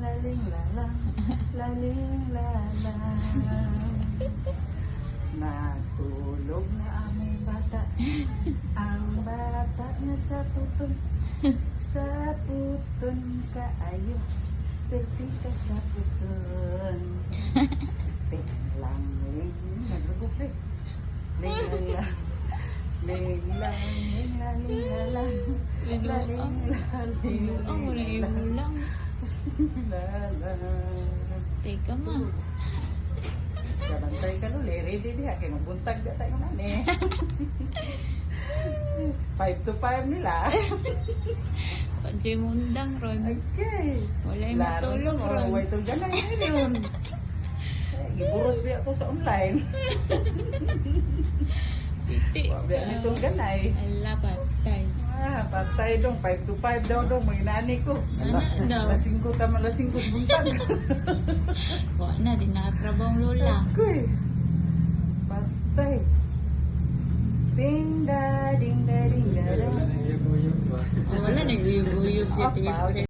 laling lalang, laling lalang. Natulog na aming bata, ang bata na sa puton kaayo, perti ka sa puton. Tinglang, naglugok eh. Linglang, linglang, linglang, linglang, laling, laling, Ang ulang. lalang. Teka ma. Kabantay ka luli, ready diha, kaya magbuntag na tayo man eh. 5 to 5 nila. Pwede mundang ron. Okay. Wala yung matulog ron. Wala itong ganay ngayon. Giburos biya ako sa online. Piti. Biya nitong ganay. Ala, patay. Patay dong, 5 to 5 daw dong, mga nani ko. Ano daw? Lasing ko tama, lasing ko buntag. Wala na, di nakatrabong lola. Okay. Patay. Ding da, ding da, ding da, da. Oh, wala na, uyog-uyog siya. Apa?